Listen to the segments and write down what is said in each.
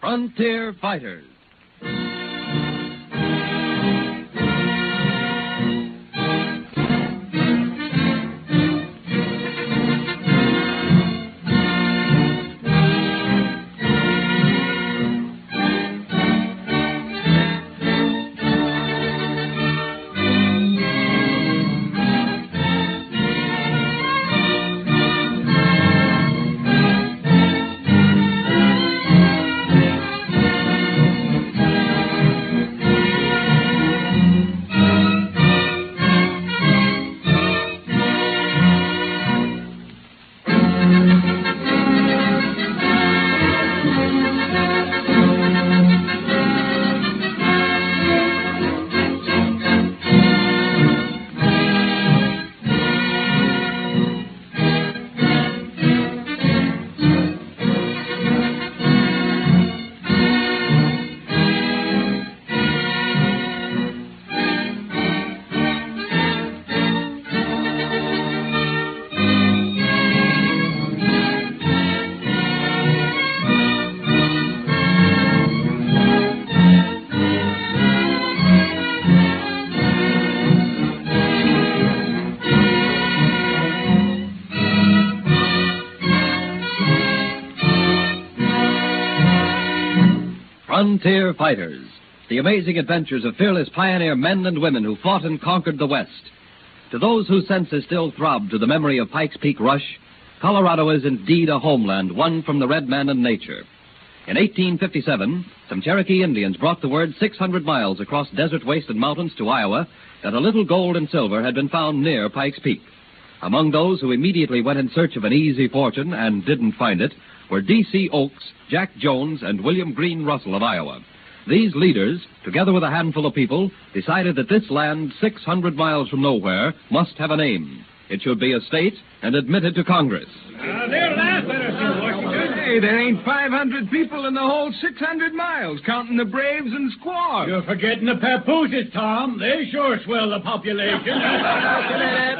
Frontier Fighters. Frontier Fighters, the amazing adventures of fearless pioneer men and women who fought and conquered the West. To those whose senses still throb to the memory of Pike's Peak Rush, Colorado is indeed a homeland won from the red man and nature. In 1857, some Cherokee Indians brought the word 600 miles across desert waste and mountains to Iowa that a little gold and silver had been found near Pike's Peak. Among those who immediately went in search of an easy fortune and didn't find it were D.C. Oakes, Jack Jones, and William Green Russell of Iowa. These leaders, together with a handful of people, decided that this land 600 miles from nowhere must have a name. It should be a state and admitted to Congress. They're laughing at us in Washington. Hey, there ain't 500 people in the whole 600 miles, counting the Braves and squaws. You're forgetting the papooses, Tom. They sure swell the population.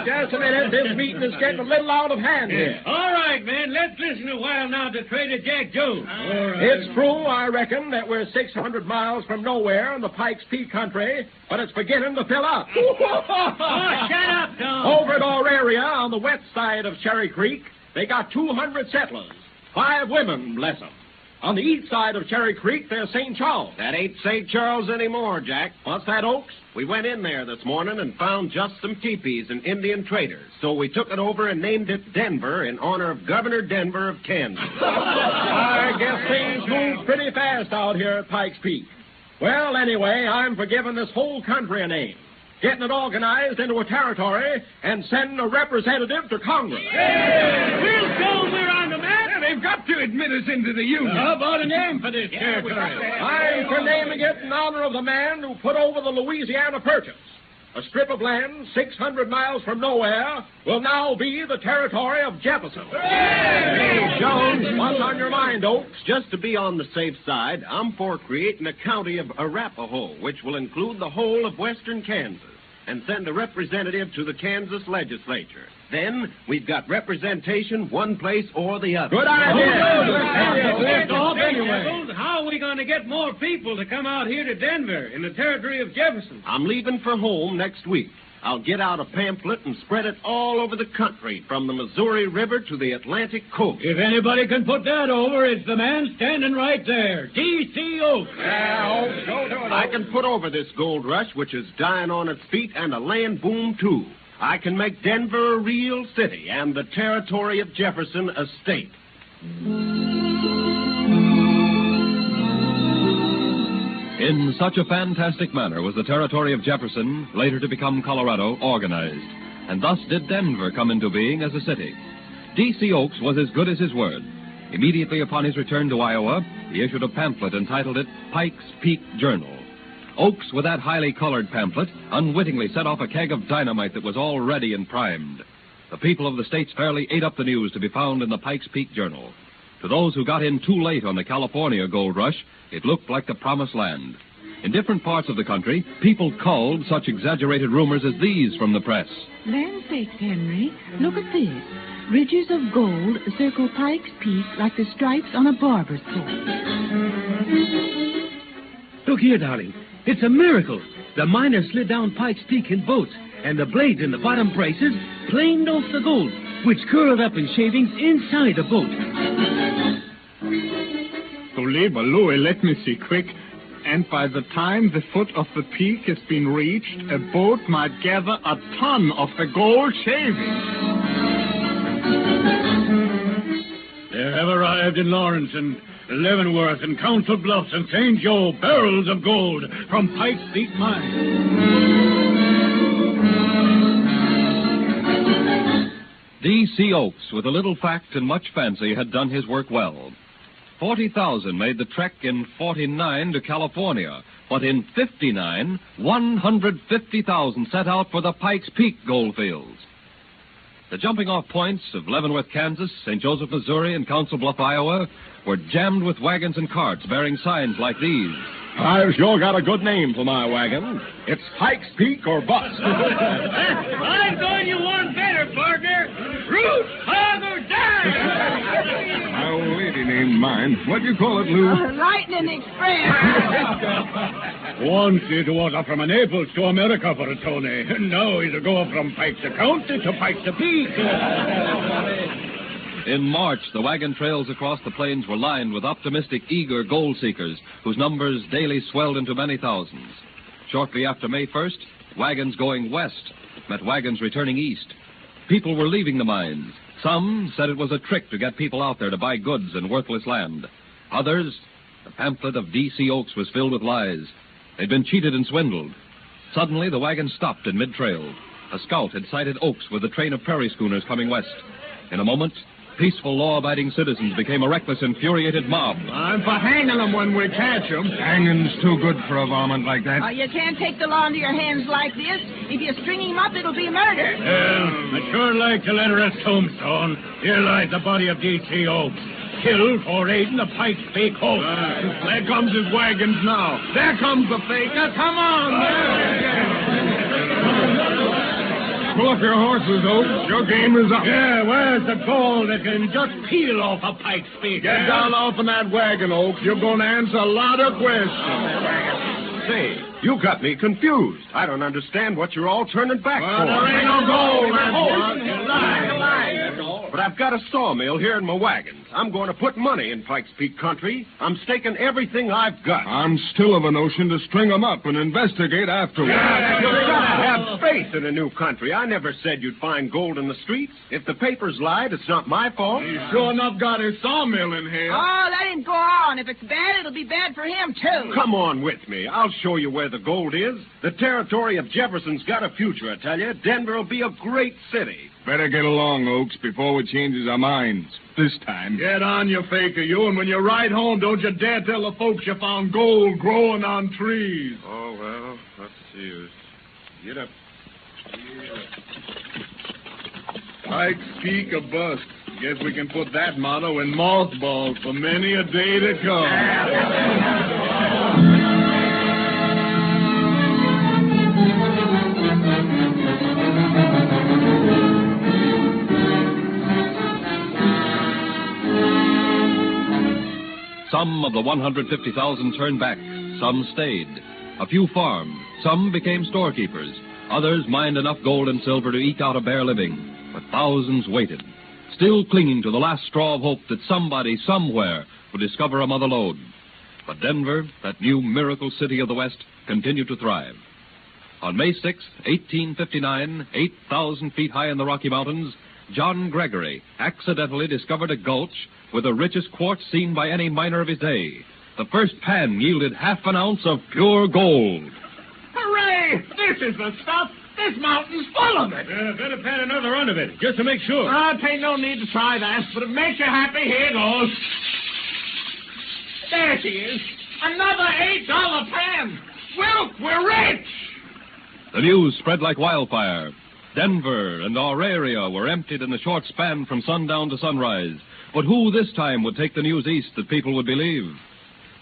Just a minute. This meeting is getting a little out of hand here. All right, man. Let's listen a while now to Trader Jack Jones. It's true, I reckon, that we're 600 miles from nowhere in the Pikes Peak country, but it's beginning to fill up. Oh, shut up, Tom. Over at our area on the west side of Cherry Creek, they got 200 settlers. 5 women, bless them. On the east side of Cherry Creek, there's St. Charles. That ain't St. Charles anymore, Jack. What's that, Oakes? We went in there this morning and found just some teepees and Indian traders. So we took it over and named it Denver in honor of Governor Denver of Kansas. I guess things move pretty fast out here at Pikes Peak. Well, anyway, I'm for giving this whole country a name, getting it organized into a territory, and sending a representative to Congress. We'll go. We're on the map. They've got to admit us into the Union. How about a name for this territory? I'm for naming it in honor of the man who put over the Louisiana Purchase. A strip of land 600 miles from nowhere will now be the territory of Jefferson. Hey, Jones. What's on your mind, Oakes? Just to be on the safe side, I'm for creating a county of Arapahoe, which will include the whole of western Kansas, and send a representative to the Kansas legislature. Then we've got representation one place or the other. Good idea. How are we going to get more people to come out here to Denver in the territory of Jefferson? I'm leaving for home next week. I'll get out a pamphlet and spread it all over the country, from the Missouri River to the Atlantic coast. If anybody can put that over, it's the man standing right there, D.C. Oakes. Oakes, go do it. I can put over this gold rush, which is dying on its feet, and a land boom, too. I can make Denver a real city and the territory of Jefferson a state. In such a fantastic manner was the territory of Jefferson, later to become Colorado, organized. And thus did Denver come into being as a city. D.C. Oakes was as good as his word. Immediately upon his return to Iowa, he issued a pamphlet entitled it Pike's Peak Journal. Oakes, with that highly colored pamphlet, unwittingly set off a keg of dynamite that was all ready and primed. The people of the states fairly ate up the news to be found in the Pike's Peak Journal. To those who got in too late on the California gold rush, it looked like the promised land. In different parts of the country, people culled such exaggerated rumors as these from the press. Land sakes, Henry, look at this. Ridges of gold circle Pike's Peak like the stripes on a barber's coat. Look here, darling. It's a miracle. The miners slid down Pike's Peak in boats, and the blades in the bottom braces planed off the gold, which curled up in shavings inside the boat. Louis, let me see quick. And by the time the foot of the peak has been reached, a boat might gather a ton of the gold shavings. There have arrived in Lawrence and Leavenworth and Council Bluffs and St. Joe barrels of gold from Pike's Peak Mine. D.C. Oakes, with a little fact and much fancy, had done his work well. 40,000 made the trek in 49 to California, but in 59, 150,000 set out for the Pike's Peak goldfields. The jumping-off points of Leavenworth, Kansas, St. Joseph, Missouri, and Council Bluff, Iowa, were jammed with wagons and carts bearing signs like these. I've sure got a good name for my wagon. It's Pike's Peak or Bust. I'm going you one better, partner. Root, hog, or die. My old lady named mine. What do you call it, Lou? Lightning Express. Once it was from Naples to America for Tony. Now he's a go from Pike's County to Pike's Peak. In March, the wagon trails across the plains were lined with optimistic, eager gold seekers, whose numbers daily swelled into many thousands. Shortly after May 1st, wagons going west met wagons returning east. People were leaving the mines. Some said it was a trick to get people out there to buy goods and worthless land. Others, the pamphlet of D.C. Oakes was filled with lies. They'd been cheated and swindled. Suddenly, the wagon stopped in mid-trail. A scout had sighted Oakes with a train of prairie schooners coming west. In a moment, peaceful, law-abiding citizens became a reckless, infuriated mob. I'm for hanging them when we catch them. Hanging's too good for a varmint like that. You can't take the law into your hands like this. If you string him up, it'll be murder. Well, I'd sure like to let her rest tombstone. Here lies the body of D.C. Oakes, killed for aiding the Pike's Peak hoax. There comes his wagons now. There comes the faker. Come on. Pull up your horses, Oakes. Your game is up. Yeah, where's the gold that can just peel off a Pike's Peak? Get down off in that wagon, Oakes. You're going to answer a lot of questions. Say, you got me confused. I don't understand what you're all turning back Well, for. there ain't no gold. But I've got a sawmill here in my wagons. I'm going to put money in Pike's Peak country. I'm staking everything I've got. I'm still of a notion to string them up and investigate afterwards. You've got to have faith in a new country. I never said you'd find gold in the streets. If the papers lied, it's not my fault. He's sure enough got his sawmill in here. Oh, let him go on. If it's bad, it'll be bad for him, too. Come on with me. I'll show you where the gold is. The territory of Jefferson's got a future, I tell you. Denver will be a great city. Better get along, Oakes, before we changes our minds. This time. Get on, you faker, you, and when you ride home, don't you dare tell the folks you found gold growing on trees. Oh, well, what's the use? Get up. Pike's Peak or bust. Guess we can put that motto in mothballs for many a day to come. Some of the 150,000 turned back. Some stayed. A few farmed. Some became storekeepers. Others mined enough gold and silver to eke out a bare living. But thousands waited, still clinging to the last straw of hope that somebody, somewhere, would discover a mother lode. But Denver, that new miracle city of the West, continued to thrive. On May 6, 1859, 8,000 feet high in the Rocky Mountains, John Gregory accidentally discovered a gulch with the richest quartz seen by any miner of his day. The first pan yielded half an ounce of pure gold. Hooray! This is the stuff. This mountain's full of it. Better pan another run of it, just to make sure. Ain't no need to try that, but it makes you happy. Here goes. There she is. Another $8 pan. Wilk, we're rich. The news spread like wildfire. Denver and our area were emptied in a short span from sundown to sunrise. But who this time would take the news east that people would believe?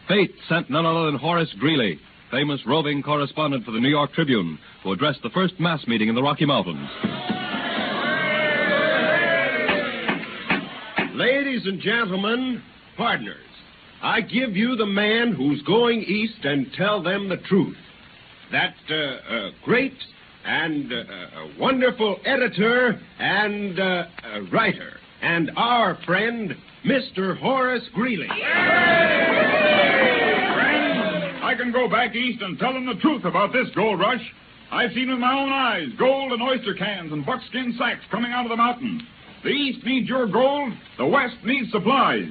Fate sent none other than Horace Greeley, famous roving correspondent for the New York Tribune, who addressed the first mass meeting in the Rocky Mountains. Ladies and gentlemen, partners, I give you the man who's going east and tell them the truth. That great and wonderful editor and writer, and our friend, Mr. Horace Greeley. I can go back east and tell them the truth about this gold rush. I've seen with my own eyes gold and oyster cans and buckskin sacks coming out of the mountains. The East needs your gold. The West needs supplies.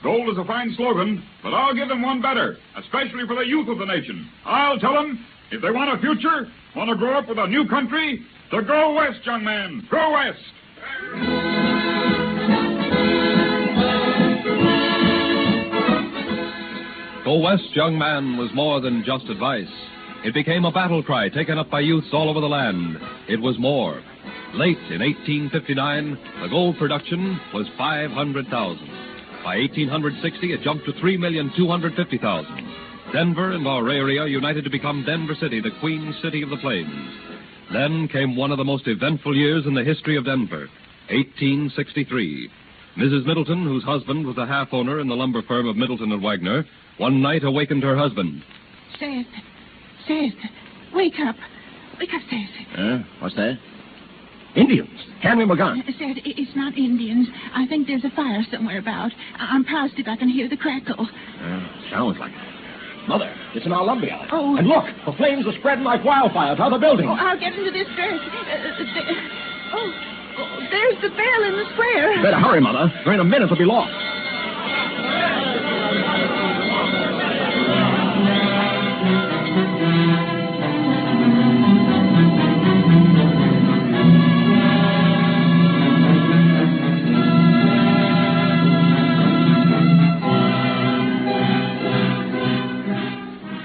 Gold is a fine slogan, but I'll give them one better, especially for the youth of the nation. I'll tell them, if they want a future, want to grow up with a new country, to go west, young man. Go west. Go west, young man, was more than just advice. It became a battle cry taken up by youths all over the land. It was more. Late in 1859, the gold production was 500,000. By 1860, it jumped to 3,250,000. Denver and our area united to become Denver City, the Queen City of the Plains. Then came one of the most eventful years in the history of Denver, 1863. Mrs. Middleton, whose husband was a half-owner in the lumber firm of Middleton and Wagner, one night awakened her husband. Seth, wake up. Wake up, Seth. What's that? Indians. Hand me my gun. Seth, it's not Indians. I think there's a fire somewhere about. I'm positive I can hear the crackle. Sounds like it. Mother, it's in our lumber yard. Oh. And look, the flames are spreading like wildfire to other buildings. Oh, I'll get into this dress. There's the bell in the square. Better hurry, Mother. In a minute, it'll be lost.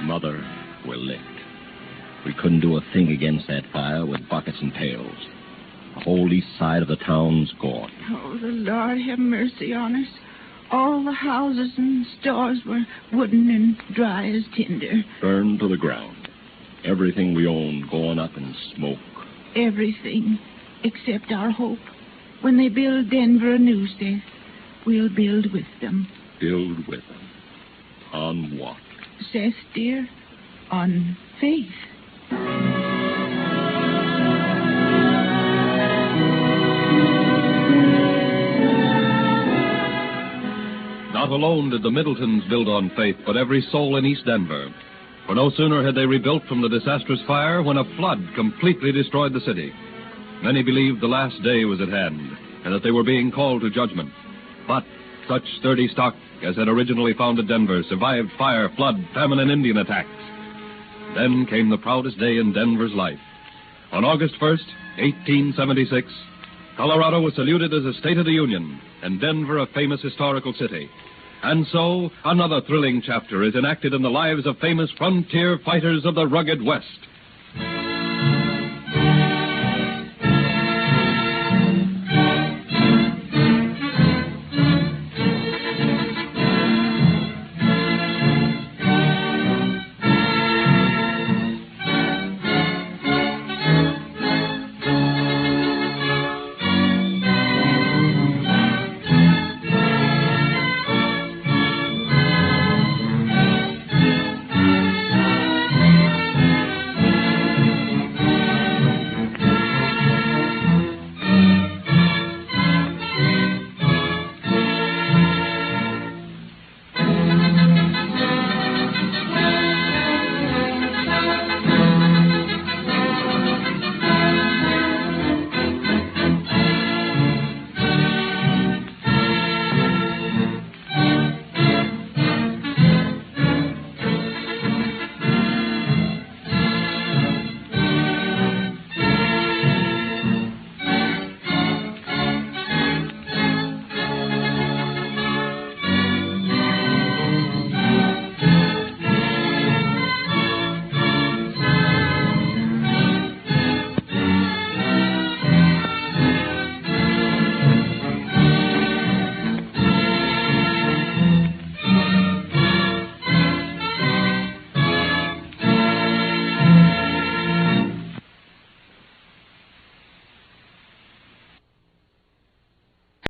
Mother, we're licked. We couldn't do a thing against that fire with buckets and pails. The whole east side of the town's gone. Oh, the Lord have mercy on us. All the houses and stores were wooden and dry as tinder. Burned to the ground. Everything we owned going up in smoke. Everything except our hope. When they build Denver anew, Seth, we'll build with them. Build with them. On what? Seth, dear, on faith. Not alone did the Middletons build on faith, but every soul in East Denver. For no sooner had they rebuilt from the disastrous fire when a flood completely destroyed the city. Many believed the last day was at hand, and that they were being called to judgment. But such sturdy stock as had originally founded Denver survived fire, flood, famine, and Indian attacks. Then came the proudest day in Denver's life. On August 1st, 1876, Colorado was saluted as a State of the Union, and Denver a famous historical city. And so, another thrilling chapter is enacted in the lives of famous frontier fighters of the rugged West.